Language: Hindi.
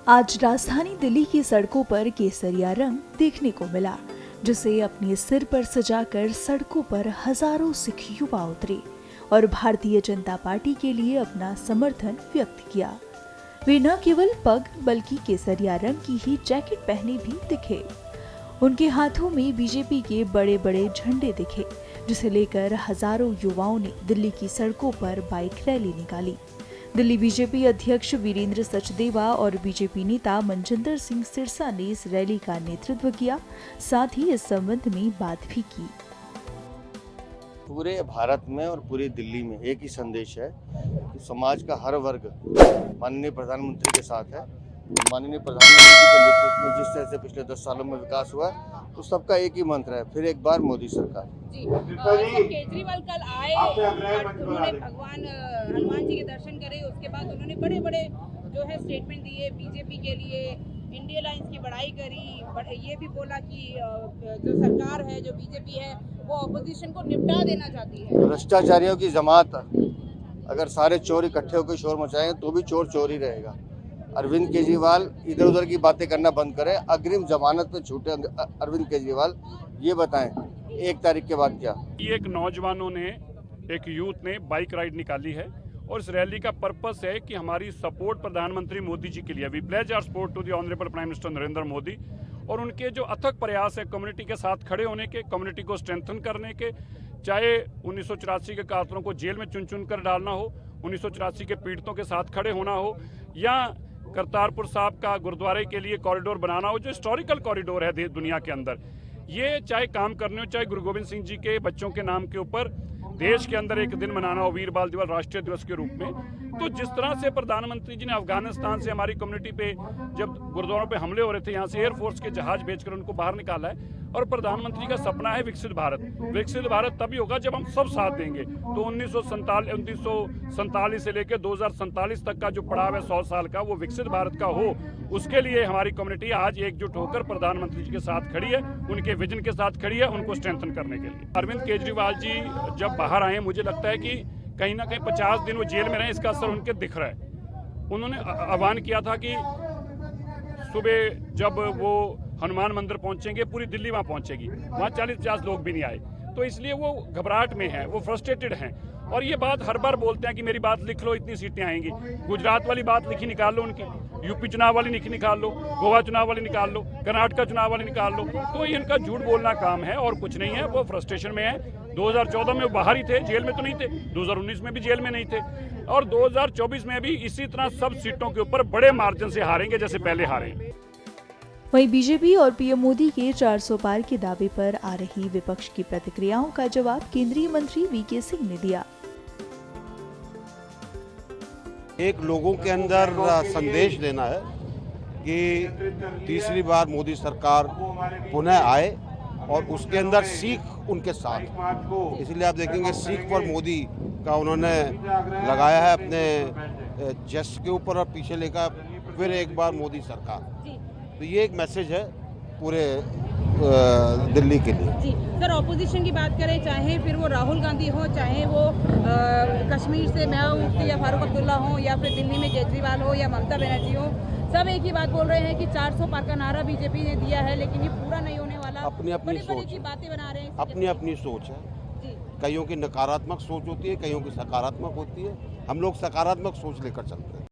आज राजधानी दिल्ली की सड़कों पर केसरिया रंग देखने को मिला, जिसे अपने सिर पर सजाकर सड़कों पर हजारों सिख युवा उतरे और भारतीय जनता पार्टी के लिए अपना समर्थन व्यक्त किया। वे न केवल पग बल्कि केसरिया रंग की ही जैकेट पहने भी दिखे। उनके हाथों में बीजेपी के बड़े बड़े झंडे दिखे, जिसे लेकर हजारों युवाओं ने दिल्ली की सड़कों पर बाइक रैली निकाली। दिल्ली बीजेपी अध्यक्ष वीरेंद्र सचदेवा और बीजेपी नेता मनजिंदर सिंह सिरसा ने इस रैली का नेतृत्व किया, साथ ही इस संबंध में बात भी की। पूरे भारत में और पूरी दिल्ली में एक ही संदेश है कि समाज का हर वर्ग माननीय प्रधानमंत्री के साथ है। माननीय प्रधानमंत्री के नेतृत्व में जिस तरह से पिछले 10 सालों में विकास हुआ तो सबका एक ही मंत्र है, फिर एक बार मोदी सरकार। जी केजरीवाल कल आए, उन्होंने भगवान हनुमान जी के दर्शन करे, उसके बाद उन्होंने बड़े बड़े जो है स्टेटमेंट दिए बीजेपी के लिए, इंडिया लाइंस की बड़ाई करी, ये भी बोला कि जो सरकार है, जो बीजेपी है, वो ऑपोजिशन को निपटा देना चाहती है। भ्रष्टाचारियों की जमात, अगर सारे चोर इकट्ठे होकर शोर मचाएंगे तो भी चोर चोर ही रहेगा। अरविंद केजरीवाल इधर उधर की बातें करना बंद करें। अग्रिम जमानत पे छूटे अरविंद केजरीवाल, ये बताएं 1 तारीख के बाद क्या। एक नौजवानों ने, एक यूथ ने बाइक राइड निकाली है और इस रैली का पर्पस है कि हमारी सपोर्ट प्रधानमंत्री मोदी जी के लिए, we pledge our support to the honourable prime minister Narendra Modi, और उनके जो अथक प्रयास है कम्युनिटी के साथ खड़े होने के, कम्युनिटी को स्ट्रेंथन करने के, चाहे 1984 के कातलों को जेल में चुन चुन कर डालना हो, 1984 के पीड़ितों के साथ खड़े होना हो, या करतारपुर साहब का गुरुद्वारे के लिए कॉरिडोर बनाना हो, जो हिस्टोरिकल कॉरिडोर है दुनिया के अंदर, ये चाहे काम करने हो, चाहे गुरु गोविंद सिंह जी के बच्चों के नाम के ऊपर देश के अंदर एक दिन मनाना हो, वीर बाल दिवस राष्ट्रीय दिवस के रूप में। तो जिस तरह से प्रधानमंत्री जी ने अफगानिस्तान से हमारी कम्युनिटी पे जब गुरुद्वारों पे हमले हो रहे थे, यहाँ से एयरफोर्स के जहाज भेजकर उनको बाहर निकाला है, और प्रधानमंत्री का सपना है विकसित भारत। विकसित भारत तभी होगा जब हम सब साथ देंगे। तो 1947 से लेकर 2047 तक का जो पड़ाव है 100 साल का, वो विकसित भारत का हो, उसके लिए हमारी कम्युनिटी आज एकजुट होकर प्रधानमंत्री जी के साथ खड़ी है, उनके विजन के साथ खड़ी है, उनको स्ट्रेंथन करने के लिए। अरविंद केजरीवाल जी जब बाहर आए, मुझे लगता है कि कहीं ना कहीं 50 दिन वो जेल में रहे, इसका असर उनके दिख रहा है। उन्होंने आह्वान किया था कि सुबह जब वो हनुमान मंदिर पहुंचेंगे, पूरी दिल्ली वहां पहुंचेगी, वहां 40-50 लोग भी नहीं आए, तो इसलिए वो घबराहट में हैं, वो फ्रस्ट्रेटेड हैं, और ये बात हर बार बोलते हैं कि मेरी बात लिख लो, इतनी सीटें आएंगी। गुजरात वाली बात लिखी निकाल लो उनकी, यूपी चुनाव वाली लिखी निकाल लो, गोवा चुनाव वाली निकाल लो, कर्नाटक चुनाव वाली निकाल लो, तो ये इनका झूठ बोलना काम है और कुछ नहीं है। वो फ्रस्ट्रेशन में है। 2014 में वो बाहर ही थे, जेल में तो नहीं थे, 2019 में भी जेल में नहीं थे, और 2024 में भी इसी तरह सब सीटों के ऊपर बड़े मार्जिन से हारेंगे जैसे पहले हारे। वहीं बीजेपी और पीएम मोदी के 400 पार के दावे पर आ रही विपक्ष की प्रतिक्रियाओं का जवाब केंद्रीय मंत्री वीके सिंह ने दिया। एक लोगों के अंदर संदेश देना है कि तीसरी बार मोदी सरकार पुनः आए और उसके अंदर सीख उनके साथ। इसलिए आप देखेंगे सीख फॉर मोदी का उन्होंने लगाया है अपने चेस्ट के ऊपर और पीछे लिखा फिर एक बार मोदी सरकार। तो ये एक मैसेज है पूरे दिल्ली के लिए। जी सर, ऑपोजिशन की बात करें, चाहे फिर वो राहुल गांधी हो, चाहे वो कश्मीर से महबूबा मुफ्ती या फारूक अब्दुल्ला हो, या फिर दिल्ली में केजरीवाल हो या ममता बनर्जी हो, सब एक ही बात बोल रहे हैं कि 400 पार का नारा बीजेपी ने दिया है, लेकिन ये पूरा नहीं होने वाला। अपनी अपनी सोच की बातें बना रहे हैं, अपनी अपनी सोच है। कईयों की नकारात्मक सोच होती है, कईयों की सकारात्मक होती है। हम लोग सकारात्मक सोच लेकर चलते हैं।